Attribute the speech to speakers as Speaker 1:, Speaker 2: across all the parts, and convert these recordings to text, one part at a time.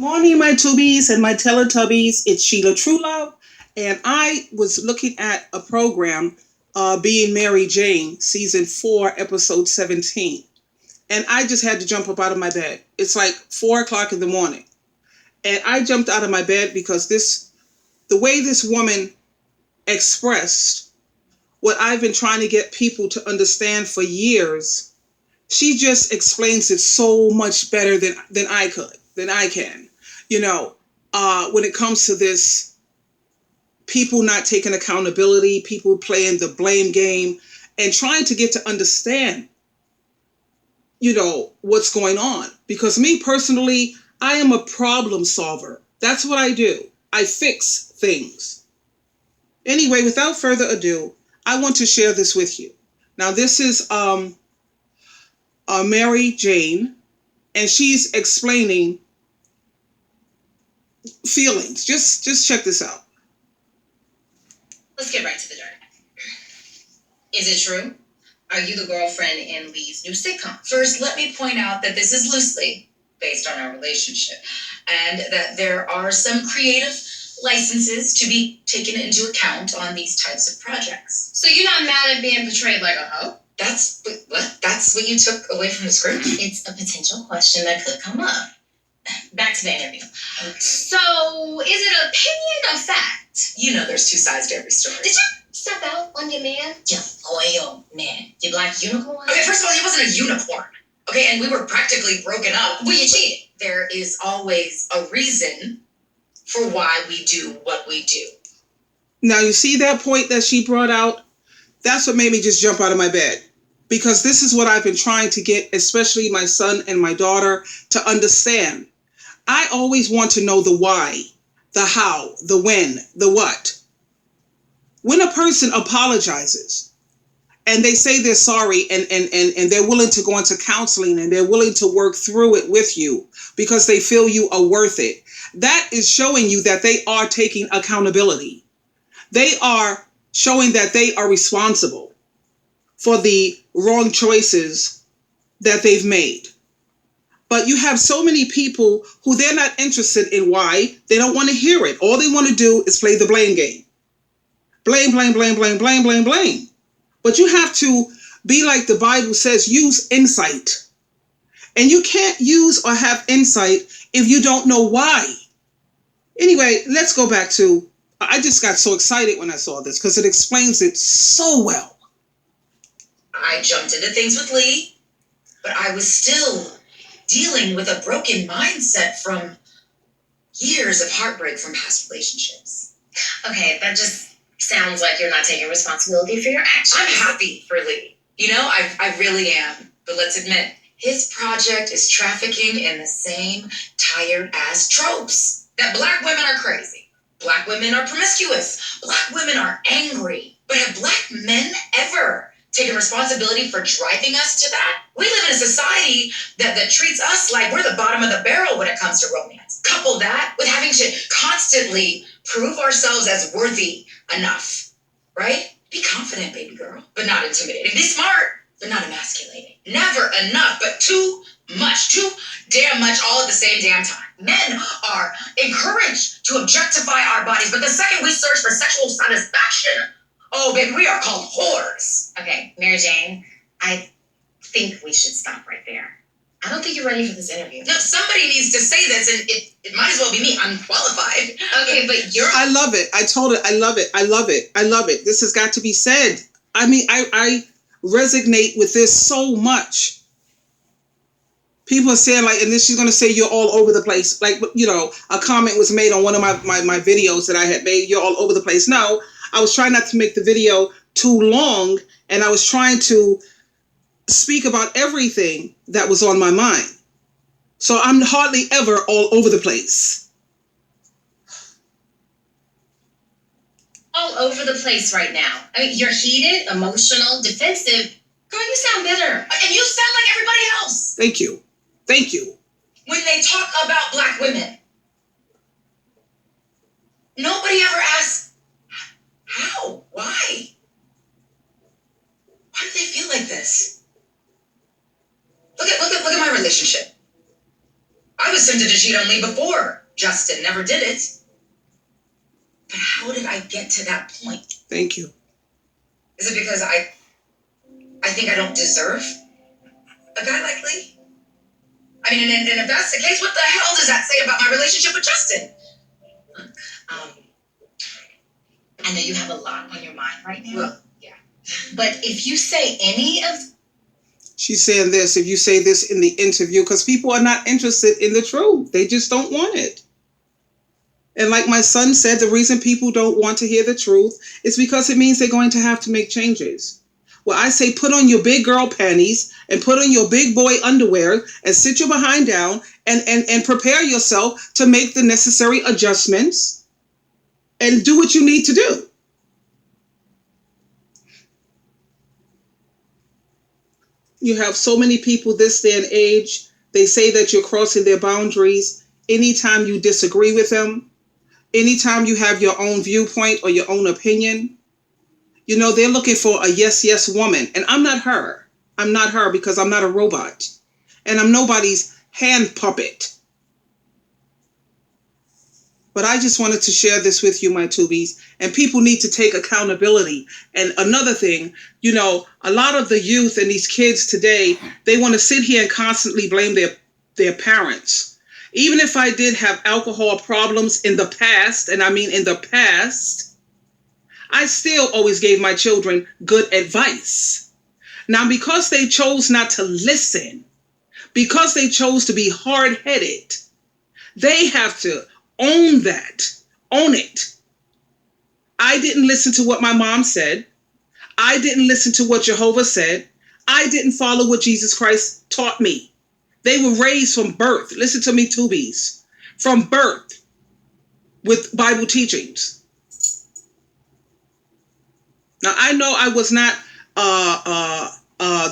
Speaker 1: Morning, my Tubies and my Teletubbies. It's Sheila Truelove, and I was looking at a program, Being Mary Jane, season 4, episode 17, and I just had to jump up out of my bed. It's like 4 o'clock in the morning, and I jumped out of my bed because the way this woman expressed what I've been trying to get people to understand for years. She just explains it so much better than I can. When it comes to this, people not taking accountability, people playing the blame game, and trying to get to understand, what's going on. Because me personally, I am a problem solver. That's what I do. I fix things. Anyway, without further ado, I want to share this with you. Now, this is Mary Jane, and she's explaining feelings. Just check this out.
Speaker 2: Let's get right to the dirt. Is it true? Are you the girlfriend in Lee's new sitcom? First, let me point out that this is loosely based on our relationship, and that there are some creative licenses to be taken into account on these types of projects. So you're not mad at being portrayed like a hoe? That's what you took away from the script? It's a potential question that could come up. Back to the interview. Okay. So, is it opinion or fact? You know there's two sides to every story. Did you step out on your man? Your loyal man. Your black unicorn? Okay, first of all, he wasn't a unicorn. Okay, and we were practically broken up. Well, you cheated. There is always a reason for why we do what we do.
Speaker 1: Now, you see that point that she brought out? That's what made me just jump out of my bed. Because this is what I've been trying to get, especially my son and my daughter, to understand. I always want to know the why, the how, the when, the what. When a person apologizes and they say they're sorry and they're willing to go into counseling and they're willing to work through it with you because they feel you are worth it, that is showing you that they are taking accountability. They are showing that they are responsible for the wrong choices that they've made. But you have so many people who they're not interested in why. They don't want to hear it. All they want to do is play the blame game. Blame, blame, blame, blame, blame, blame, blame. But you have to be like the Bible says, use insight. And you can't use or have insight if you don't know why. Anyway, let's go back to, I just got so excited when I saw this because it explains it so well.
Speaker 2: I jumped into things with Lee, but I was still dealing with a broken mindset from years of heartbreak from past relationships. Okay, that just sounds like you're not taking responsibility for your actions. I'm happy for Lee. I really am. But let's admit, his project is trafficking in the same tired-ass tropes. That black women are crazy. Black women are promiscuous. Black women are angry. But have black men ever taking responsibility for driving us to that? We live in a society that treats us like we're the bottom of the barrel when it comes to romance. Couple that with having to constantly prove ourselves as worthy enough, right? Be confident, baby girl, but not intimidating. Be smart, but not emasculating. Never enough, but too much, too damn much all at the same damn time. Men are encouraged to objectify our bodies, but the second we search for sexual satisfaction, oh, baby, we are called whores. Okay, Mary Jane, I think we should stop right there. I don't think you're ready for this interview. No, somebody needs to say this, and it might as well be me. I'm qualified. Okay, but you're...
Speaker 1: I love it. I told it. I love it. I love it. I love it. This has got to be said. I mean, I resonate with this so much. People are saying, and then she's going to say you're all over the place. A comment was made on one of my videos that I had made. You're all over the place. No, I was trying not to make the video too long, and I was trying to speak about everything that was on my mind. So I'm hardly ever all over the place.
Speaker 2: All over the place right now. I mean, you're heated, emotional, defensive. Girl, you sound bitter. And you sound like everybody else.
Speaker 1: Thank you. Thank you.
Speaker 2: When they talk about black women, nobody ever asks, how? Why? Why do they feel like this? Look at my relationship. I was tempted to cheat on Lee before Justin never did it. But how did I get to that point?
Speaker 1: Thank you.
Speaker 2: Is it because I think I don't deserve a guy like Lee? I mean, and if that's the case, what the hell does that say about my relationship with Justin? Look, I know you have a lot on your mind right now. Well, yeah. But if you say any of...
Speaker 1: She's saying this, if you say this in the interview, because people are not interested in the truth. They just don't want it. And like my son said, the reason people don't want to hear the truth is because it means they're going to have to make changes. Well, I say put on your big girl panties and put on your big boy underwear and sit your behind down and prepare yourself to make the necessary adjustments and do what you need to do. You have so many people this day and age, they say that you're crossing their boundaries anytime you disagree with them, anytime you have your own viewpoint or your own opinion. You know, they're looking for a yes, yes woman. And I'm not her. I'm not her because I'm not a robot. And I'm nobody's hand puppet. But I just wanted to share this with you, my tubies. And people need to take accountability. And another thing, you know, a lot of the youth and these kids today, they want to sit here and constantly blame their parents. Even if I did have alcohol problems in the past, and I mean in the past, I still always gave my children good advice. Now, because they chose not to listen, because they chose to be hard-headed, they have to own that, own it. I didn't listen to what my mom said. I didn't listen to what Jehovah said. I didn't follow what Jesus Christ taught me. They were raised from birth. Listen to me, tubies. From birth with Bible teachings. Now, I know I was not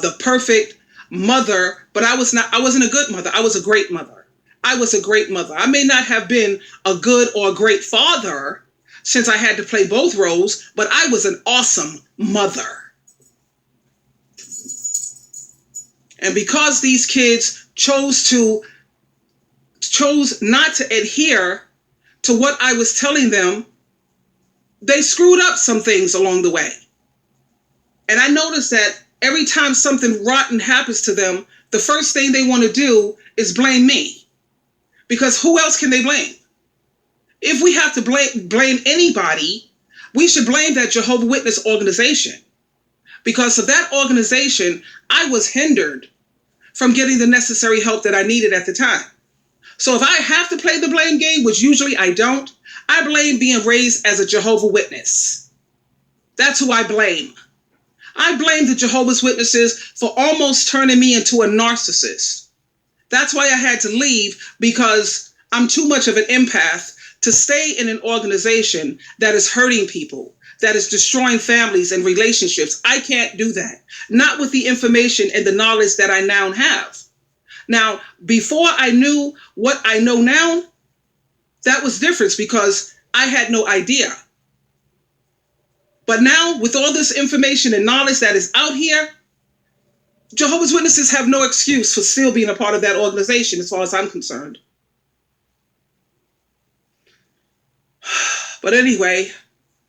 Speaker 1: the perfect mother, but I wasn't a good mother. I was a great mother. I was a great mother. I may not have been a good or a great father since I had to play both roles, but I was an awesome mother. And because these kids chose not to adhere to what I was telling them, they screwed up some things along the way. And I noticed that every time something rotten happens to them, the first thing they want to do is blame me. Because who else can they blame? If we have to blame anybody, we should blame that Jehovah's Witness organization. Because of that organization, I was hindered from getting the necessary help that I needed at the time. So if I have to play the blame game, which usually I don't, I blame being raised as a Jehovah's Witness. That's who I blame. I blame the Jehovah's Witnesses for almost turning me into a narcissist. That's why I had to leave, because I'm too much of an empath to stay in an organization that is hurting people, that is destroying families and relationships. I can't do that. Not with the information and the knowledge that I now have. Now, before I knew what I know now, that was different because I had no idea. But now, with all this information and knowledge that is out here, Jehovah's Witnesses have no excuse for still being a part of that organization as far as I'm concerned. But anyway,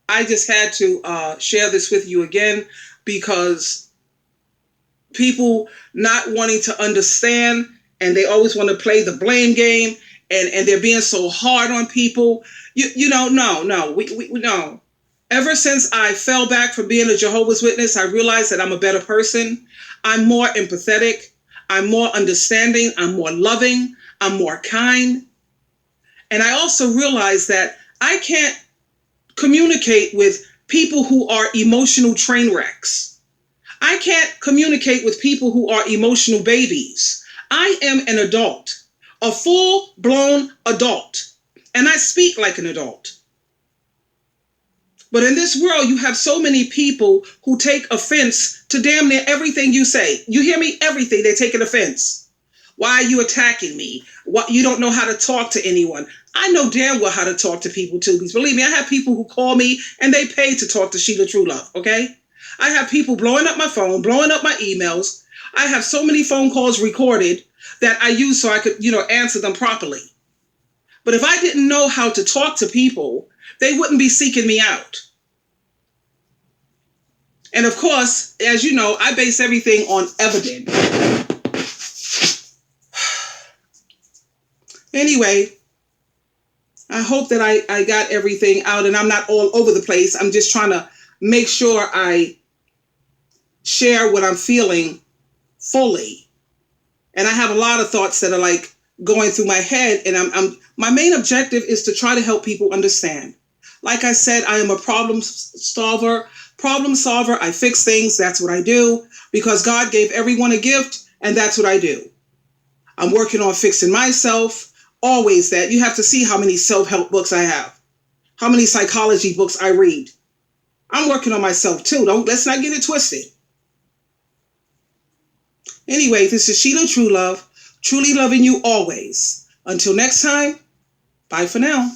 Speaker 1: I just had to share this with you again because people not wanting to understand, and they always want to play the blame game, and they're being so hard on people. No. Ever since I fell back from being a Jehovah's Witness, I realized that I'm a better person. I'm more empathetic. I'm more understanding. I'm more loving. I'm more kind. And I also realized that I can't communicate with people who are emotional train wrecks. I can't communicate with people who are emotional babies. I am an adult, a full-blown adult, and I speak like an adult. But in this world, you have so many people who take offense to damn near everything you say. You hear me? Everything. They take an offense. Why are you attacking me? What, you don't know how to talk to anyone. I know damn well how to talk to people too. Because believe me, I have people who call me and they pay to talk to Sheila Truelove, okay? I have people blowing up my phone, blowing up my emails. I have so many phone calls recorded that I use so I could, answer them properly. But if I didn't know how to talk to people, they wouldn't be seeking me out. And of course, as you know, I base everything on evidence. Anyway, I hope that I got everything out and I'm not all over the place. I'm just trying to make sure I share what I'm feeling fully. And I have a lot of thoughts that are like going through my head, and my main objective is to try to help people understand. Like I said, I am a problem solver. I fix things. That's what I do, because God gave everyone a gift, and that's what I do. I'm working on fixing myself. Always that. You have to see how many self-help books I have, how many psychology books I read. I'm working on myself too. Let's not get it twisted. Anyway, this is Sheila True Love, truly loving you always. Until next time, bye for now.